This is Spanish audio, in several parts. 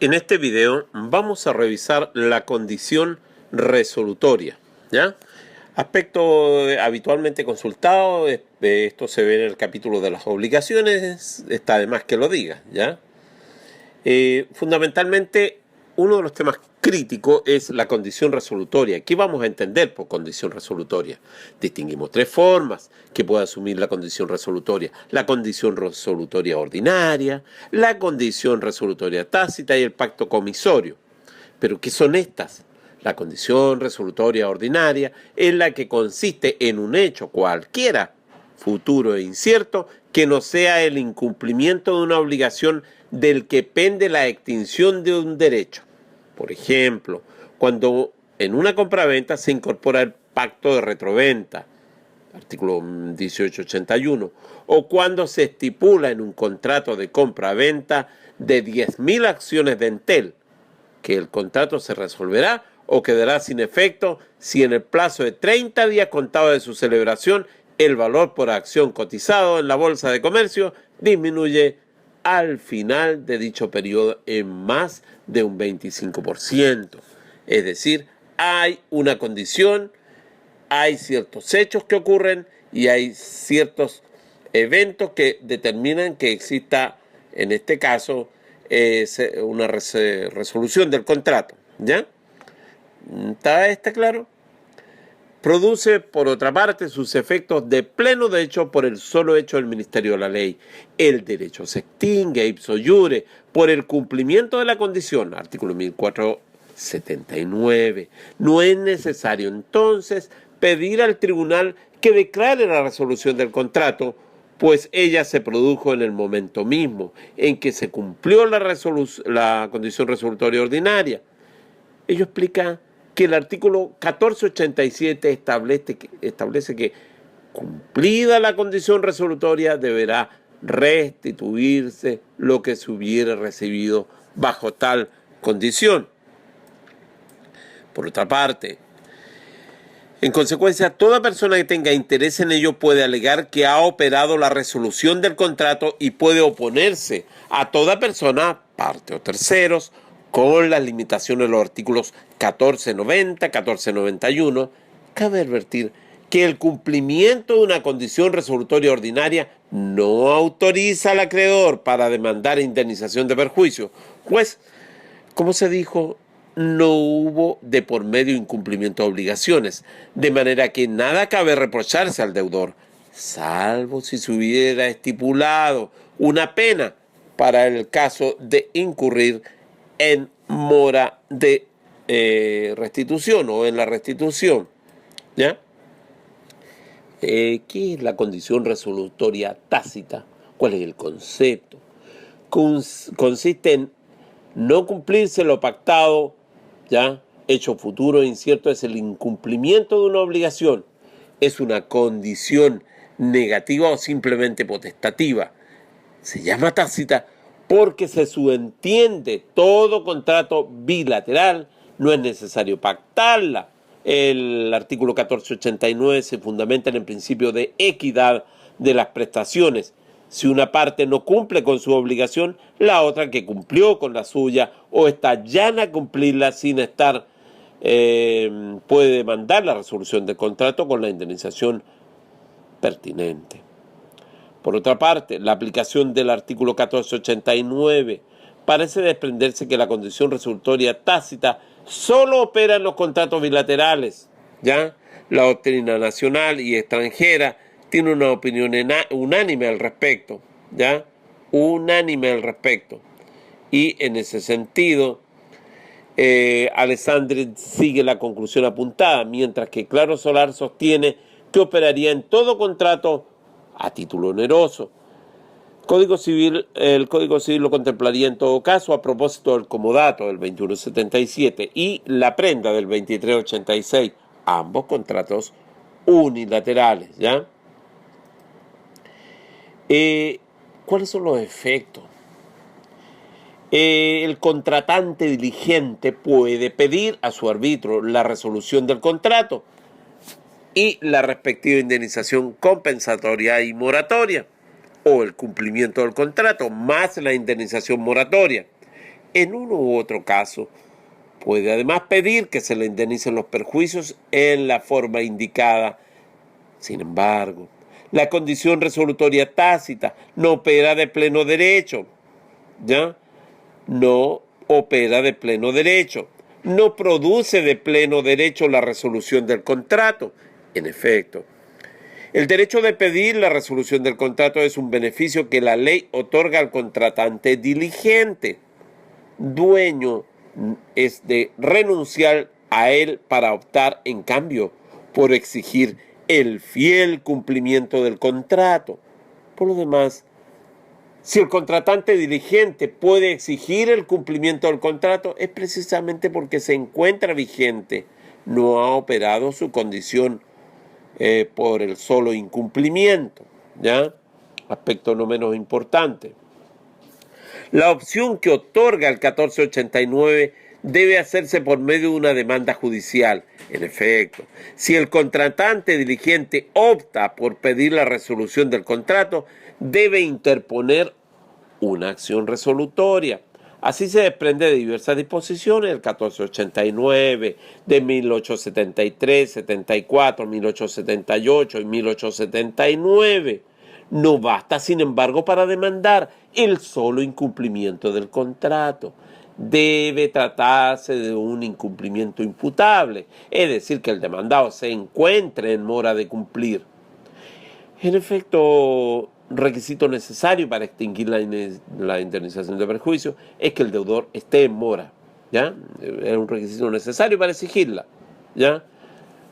En este video vamos a revisar la condición resolutoria, ¿ya? Aspecto habitualmente consultado, esto se ve en el capítulo de las obligaciones, está de más que lo diga, ¿ya? Fundamentalmente, uno de los temas críticos es la condición resolutoria. ¿Qué vamos a entender por condición resolutoria? Distinguimos tres formas que puede asumir la condición resolutoria. La condición resolutoria ordinaria, la condición resolutoria tácita y el pacto comisorio. ¿Pero qué son estas? La condición resolutoria ordinaria es la que consiste en un hecho cualquiera, futuro e incierto, que no sea el incumplimiento de una obligación del que pende la extinción de un derecho. Por ejemplo, cuando en una compraventa se incorpora el pacto de retroventa, artículo 1881, o cuando se estipula en un contrato de compraventa de 10.000 acciones de Entel, que el contrato se resolverá o quedará sin efecto si en el plazo de 30 días contado de su celebración el valor por acción cotizado en la bolsa de comercio disminuye al final de dicho periodo en más de un 25%. Es decir, hay una condición, hay ciertos hechos que ocurren y hay ciertos eventos que determinan que exista, en este caso, una resolución del contrato, ¿ya? ¿Está claro? Produce, por otra parte, sus efectos de pleno derecho por el solo hecho del ministerio de la ley. El derecho se extingue ipso iure por el cumplimiento de la condición, artículo 1479. No es necesario, entonces, pedir al tribunal que declare la resolución del contrato, pues ella se produjo en el momento mismo en que se cumplió la condición resolutoria ordinaria. Ello explica que el artículo 1487 establece que, cumplida la condición resolutoria, deberá restituirse lo que se hubiera recibido bajo tal condición. Por otra parte, en consecuencia, toda persona que tenga interés en ello puede alegar que ha operado la resolución del contrato y puede oponerse a toda persona, parte o terceros, con las limitaciones de los artículos 1490, 1491, cabe advertir que el cumplimiento de una condición resolutoria ordinaria no autoriza al acreedor para demandar indemnización de perjuicio, pues, como se dijo, no hubo de por medio incumplimiento de obligaciones, de manera que nada cabe reprocharse al deudor, salvo si se hubiera estipulado una pena para el caso de incurrir en mora de restitución o en la restitución, ¿ya? ¿Qué es la condición resolutoria tácita? ¿Cuál es el concepto? Consiste en no cumplirse lo pactado, ¿ya? Hecho futuro e incierto es el incumplimiento de una obligación. Es una condición negativa o simplemente potestativa. Se llama tácita porque se subentiende todo contrato bilateral, no es necesario pactarla. El artículo 1489 se fundamenta en el principio de equidad de las prestaciones. Si una parte no cumple con su obligación, la otra que cumplió con la suya o está llana a cumplirla sin estar, puede demandar la resolución del contrato con la indemnización pertinente. Por otra parte, la aplicación del artículo 1489 parece desprenderse que la condición resolutoria tácita solo opera en los contratos bilaterales, ¿ya? La doctrina nacional y extranjera tiene una opinión unánime al respecto, ¿ya? Unánime al respecto. Y en ese sentido, Alessandri sigue la conclusión apuntada, mientras que Claro Solar sostiene que operaría en todo contrato a título oneroso. El Código Civil lo contemplaría en todo caso a propósito del comodato del 2177 y la prenda del 2386, ambos contratos unilaterales, ¿ya? ¿Cuáles son los efectos? El contratante diligente puede pedir a su árbitro la resolución del contrato y la respectiva indemnización compensatoria y moratoria, o el cumplimiento del contrato más la indemnización moratoria. en uno u otro caso, puede además pedir que se le indemnicen los perjuicios en la forma indicada. Sin embargo, la condición resolutoria tácita no opera de pleno derecho, ¿ya? No opera de pleno derecho, no produce de pleno derecho la resolución del contrato. En efecto, el derecho de pedir la resolución del contrato es un beneficio que la ley otorga al contratante diligente. Dueño es de renunciar a él para optar, en cambio, por exigir el fiel cumplimiento del contrato. Por lo demás, si el contratante diligente puede exigir el cumplimiento del contrato, es precisamente porque se encuentra vigente, no ha operado su condición por el solo incumplimiento, ¿ya? Aspecto no menos importante. La opción que otorga el 1489 debe hacerse por medio de una demanda judicial. En efecto, si el contratante diligente opta por pedir la resolución del contrato, debe interponer una acción resolutoria. Así se desprende de diversas disposiciones del 1489, de 1873, 74, 1878 y 1879. No basta, sin embargo, para demandar el solo incumplimiento del contrato. Debe tratarse de un incumplimiento imputable, es decir, que el demandado se encuentre en mora de cumplir. En efecto, requisito necesario para extinguir la indemnización de perjuicio es que el deudor esté en mora, ¿ya? Es un requisito necesario para exigirla, ¿ya?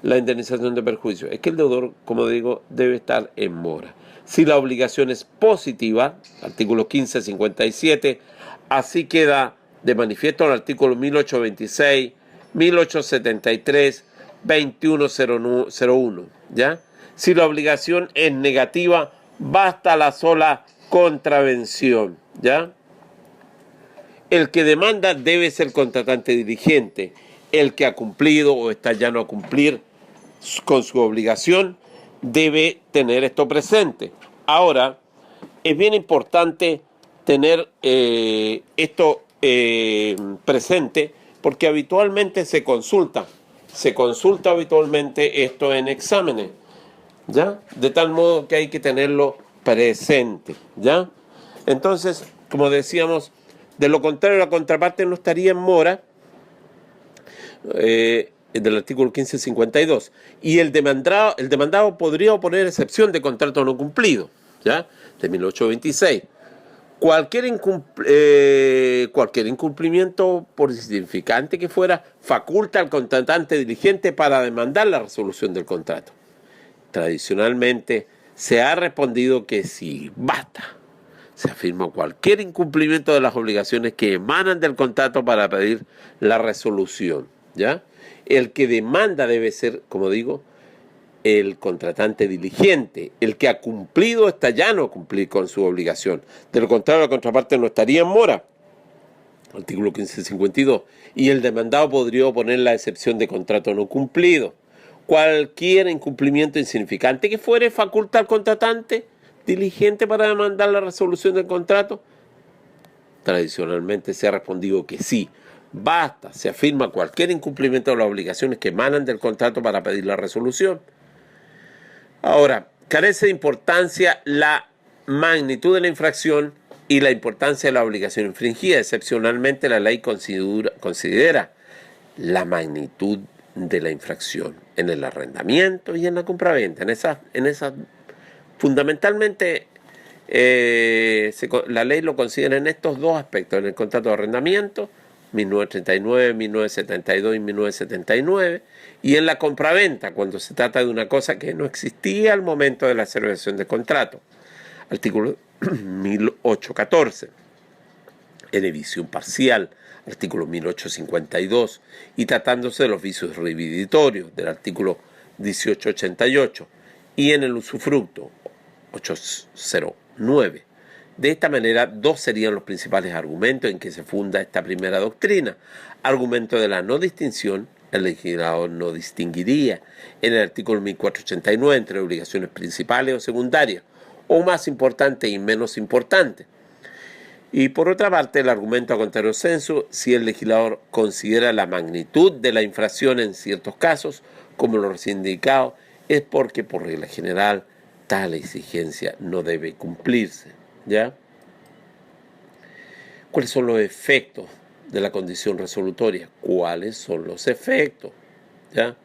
La indemnización de perjuicio es que el deudor, como digo, debe estar en mora. Si la obligación es positiva, artículo 1557, así queda de manifiesto el artículo 1826, 1873, 2101, ¿ya? Si la obligación es negativa, basta la sola contravención, ¿ya? El que demanda debe ser contratante diligente. El que ha cumplido o está llano a cumplir con su obligación debe tener esto presente. Ahora, es bien importante tener esto presente porque habitualmente se consulta habitualmente esto en exámenes, ¿ya? De tal modo que hay que tenerlo presente, ¿ya? Entonces, como decíamos, de lo contrario la contraparte no estaría en mora, del artículo 1552, y el demandado podría oponer excepción de contrato no cumplido, ¿ya? De 1826. Cualquier incumplimiento, por insignificante que fuera, faculta al contratante diligente para demandar la resolución del contrato. Tradicionalmente se ha respondido que si basta, se afirma cualquier incumplimiento de las obligaciones que emanan del contrato para pedir la resolución, ¿ya? El que demanda debe ser, como digo, el contratante diligente, el que ha cumplido está llano a cumplir con su obligación. De lo contrario, la contraparte no estaría en mora, artículo 1552, y el demandado podría oponer la excepción de contrato no cumplido. Cualquier incumplimiento insignificante que fuere faculta al contratante diligente para demandar la resolución del contrato. Tradicionalmente se ha respondido que sí. Basta, se afirma cualquier incumplimiento de las obligaciones que emanan del contrato para pedir la resolución. Ahora, carece de importancia la magnitud de la infracción y la importancia de la obligación infringida. Excepcionalmente, la ley considera la magnitud de la infracción en el arrendamiento y en la compraventa. En esas fundamentalmente, la ley lo considera en estos dos aspectos, en el contrato de arrendamiento, 1939, 1972 y 1979, y en la compraventa, cuando se trata de una cosa que no existía al momento de la celebración del contrato, artículo 1814, en evicción parcial, artículo 1852, y tratándose de los vicios reivindicatorios, del artículo 1888, y en el usufructo, 809. De esta manera, dos serían los principales argumentos en que se funda esta primera doctrina. Argumento de la no distinción, el legislador no distinguiría en el artículo 1489 entre obligaciones principales o secundarias, o más importantes y menos importantes. Y por otra parte, el argumento a contrario sensu, si el legislador considera la magnitud de la infracción en ciertos casos, como lo recién indicado, es porque por regla general tal exigencia no debe cumplirse, ¿ya? ¿Cuáles son los efectos de la condición resolutoria? ¿Cuáles son los efectos? ¿Ya?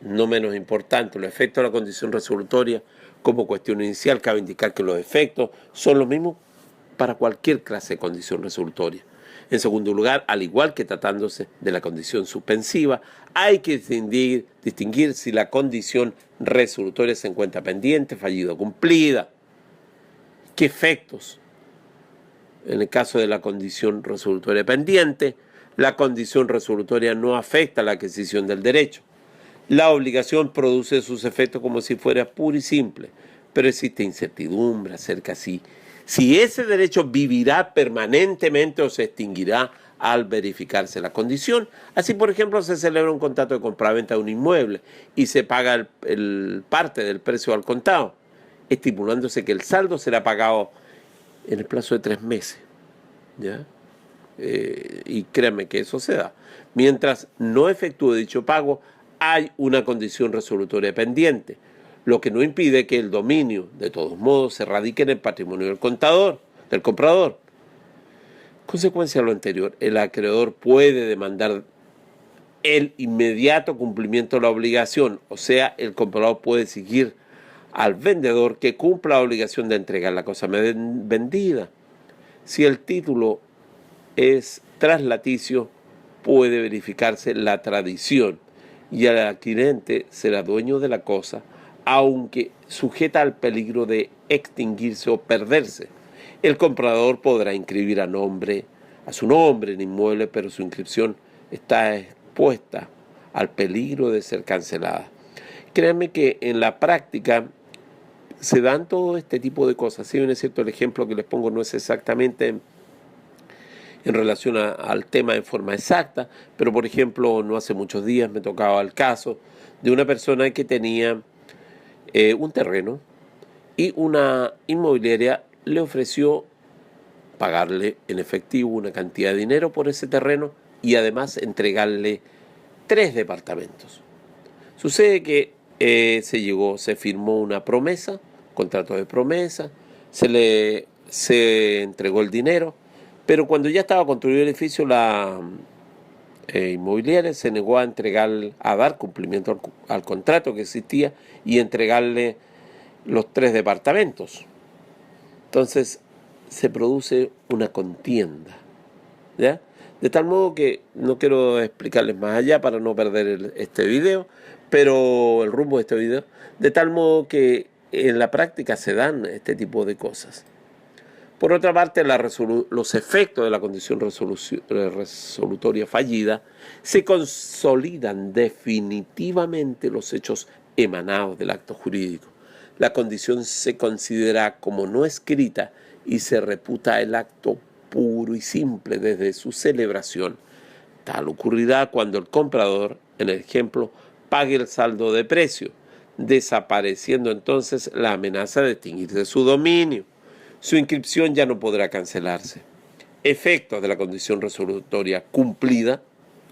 No menos importante, los efectos de la condición resolutoria como cuestión inicial, cabe indicar que los efectos son los mismos para cualquier clase de condición resolutoria. En segundo lugar, al igual que tratándose de la condición suspensiva, hay que distinguir si la condición resolutoria se encuentra pendiente, fallida o cumplida. ¿Qué efectos? En el caso de la condición resolutoria pendiente, la condición resolutoria no afecta a la adquisición del derecho. La obligación produce sus efectos como si fuera pura y simple, pero existe incertidumbre acerca si ese derecho vivirá permanentemente o se extinguirá al verificarse la condición. Así, por ejemplo, se celebra un contrato de compraventa de un inmueble y se paga parte del precio al contado, estipulándose que el saldo será pagado en el plazo de 3 meses. ¿Ya? Y créanme que eso se da. Mientras no efectúe dicho pago, hay una condición resolutoria pendiente, lo que no impide que el dominio, de todos modos, se radique en el patrimonio del comprador. Consecuencia de lo anterior, el acreedor puede demandar el inmediato cumplimiento de la obligación, o sea, el comprador puede exigir al vendedor que cumpla la obligación de entregar la cosa vendida. Si el título es traslaticio, puede verificarse la tradición y el adquirente será dueño de la cosa, aunque sujeta al peligro de extinguirse o perderse. El comprador podrá inscribir a su nombre en inmueble, pero su inscripción está expuesta al peligro de ser cancelada. Créanme que en la práctica se dan todo este tipo de cosas. Si bien es cierto, el ejemplo que les pongo no es exactamente en relación al tema en forma exacta, pero por ejemplo, no hace muchos días me tocaba el caso de una persona que tenía un terreno y una inmobiliaria le ofreció pagarle en efectivo una cantidad de dinero por ese terreno y además entregarle 3 departamentos. Sucede que se firmó una promesa, contrato de promesa, se entregó el dinero, pero cuando ya estaba construido el edificio, la inmobiliaria se negó a dar cumplimiento al contrato que existía y entregarle los 3 departamentos. Entonces se produce una contienda, ¿ya? De tal modo que no quiero explicarles más allá para no perder este video, pero el rumbo de este video, de tal modo que en la práctica se dan este tipo de cosas. Por otra parte, los efectos de la condición resolutoria fallida se consolidan definitivamente los hechos emanados del acto jurídico. La condición se considera como no escrita y se reputa el acto puro y simple desde su celebración. Tal ocurrirá cuando el comprador, en el ejemplo, pague el saldo de precio, desapareciendo entonces la amenaza de extinguirse su dominio. Su inscripción ya no podrá cancelarse. Efectos de la condición resolutoria cumplida,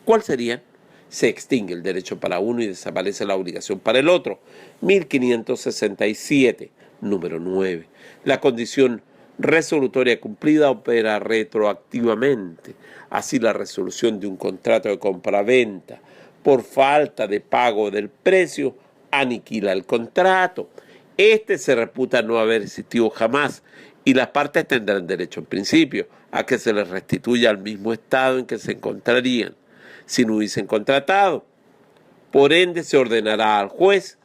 ¿cuál serían? Se extingue el derecho para uno y desaparece la obligación para el otro. 1567, número 9. La condición resolutoria cumplida opera retroactivamente. Así, la resolución de un contrato de compraventa por falta de pago del precio aniquila el contrato. Este se reputa no haber existido jamás y las partes tendrán derecho en principio a que se les restituya al mismo estado en que se encontrarían si no hubiesen contratado. Por ende, se ordenará al juez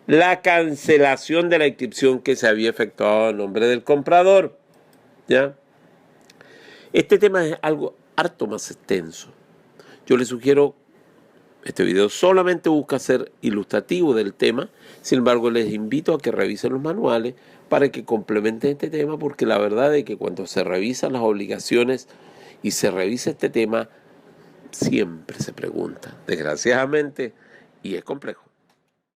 la cancelación de la inscripción que se había efectuado a nombre del comprador. ¿Ya? Este tema es algo harto más extenso. Yo les sugiero, este video solamente busca ser ilustrativo del tema, sin embargo les invito a que revisen los manuales para que complementen este tema, porque la verdad es que cuando se revisan las obligaciones y se revisa este tema, siempre se pregunta, desgraciadamente, y es complejo.